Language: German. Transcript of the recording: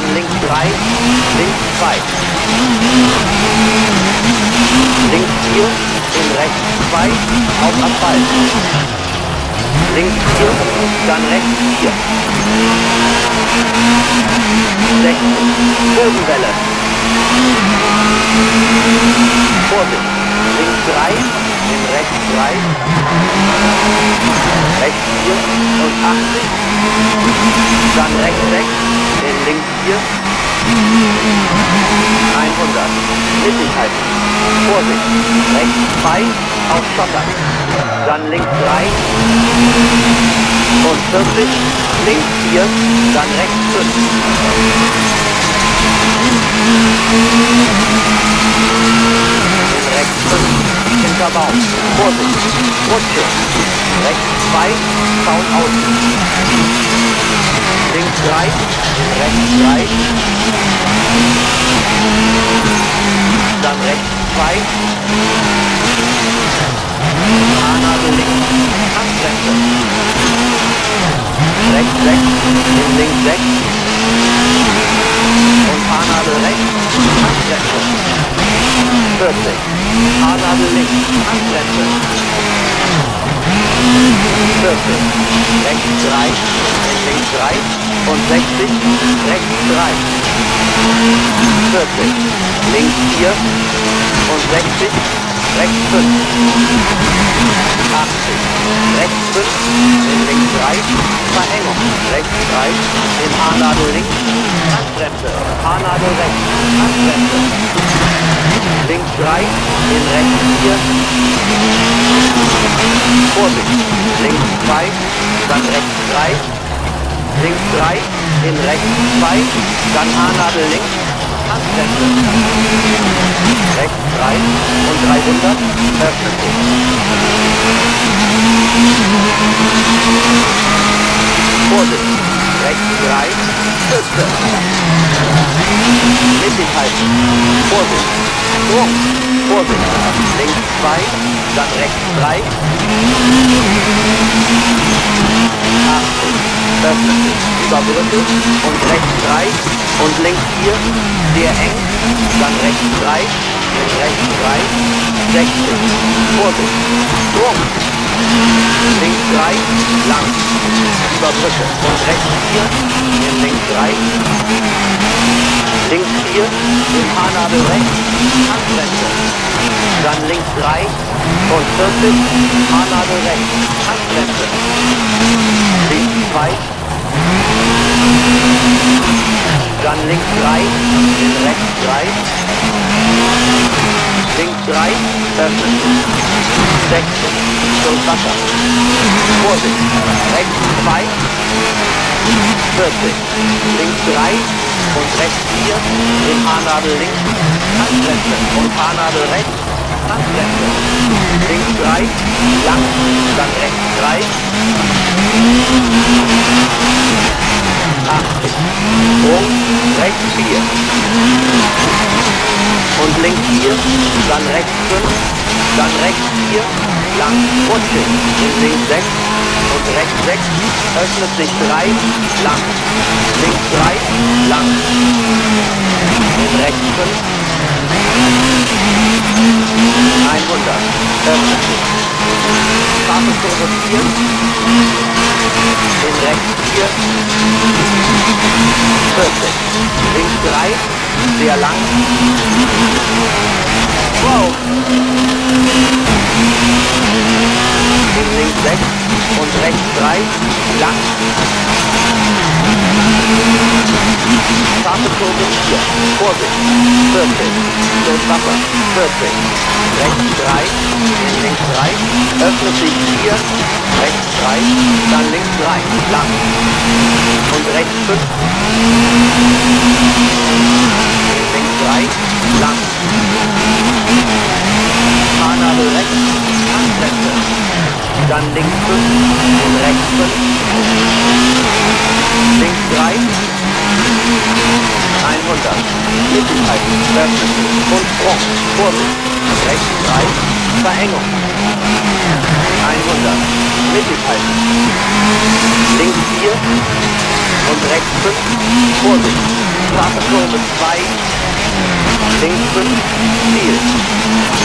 dann links 3, links 2. Links 4, in rechts 2, auf Asphalt. Links 4, dann rechts 4. 60, Bodenwelle. Vorsicht, links 3, in rechts 3. Rechts 4 und 80. Dann rechts 6, in links 4. 100, mittig halten. Vorsicht, rechts 2, auf Schotter. Dann links 3 und 40, links 4, dann rechts 5. In rechts 5, hinter Baum. Vorsicht, Rutsche. Rechts 2, Zaun außen. Links 3, rechts 3. Dann rechts 2. Haarnadel links, Handgrenze. Rechts 6, in links 6. Und Haarnadel rechts, Handgrenze. 40. Haarnadel links, Handgrenze. 40. Rechts 3, in links 3. Und 60, rechts 3. 40. Links 4 und 60, rechts 5. 80. Rechts 5, in links 3, Verengung. Rechts 3, in Haarnadel links, Handbremse. Haarnadel rechts, Handbremse. Links 3, in rechts 4. Vorsicht. Links 2, dann rechts 3. Links 3, in rechts 2, dann Haarnadel links, Handbremse. Rechts 3 und 300, öffnet sich. Vorsicht, rechts 3, Stütze. Mittig halten. Vorsicht, Sprung. Vorsicht, links 2, dann rechts 3. 80. Öffnet sich, über Brücke und rechts 3 und links 4, sehr eng, dann rechts 3, und rechts 3, 60, Vorsicht, Sprung, links 3, lang, über Brücke und rechts 4, in links 3, links 4, in Haarnadel rechts, Handgrenze, dann links 3 und 40, Haarnadel rechts, Handgrenze, links 2, dann links 3, in rechts 3, links 3, öffnen, 60, zum Wasser, Vorsicht, rechts 2, 40, links 3 und rechts 4, in Haarnadel links, Handgrenze und Haarnadel rechts, Handgrenze, links 3, lang, dann rechts 3, 80, Sprung, rechts 4 und links 4, dann rechts 5, dann rechts 4, lang, Rutsche, in links 6 und rechts 6, öffnet sich 3, lang, links 3, lang, in rechts 5, 100, öffnet sich, Straße Kurve 4, in rechts 4, 40, links 3, sehr lang, wow, in links 6 und rechts 3, lang, Straße Kurve 4, Vorsicht, 40, los Wasser, 40, rechts 3, in links 3, öffnet sich 4, rechts 3, dann links 3, lang, und rechts 5, links 3, lang, Haarnadel rechts, Handbremse, dann links 5 und rechts 5, links 3, 100, mittig halten, öffnen und Sprung, Vorsicht, rechts 3, Verengung, 100, mittig halten, links 4 und rechts 5, Vorsicht, Straßenkurve 2, links 5, Ziel.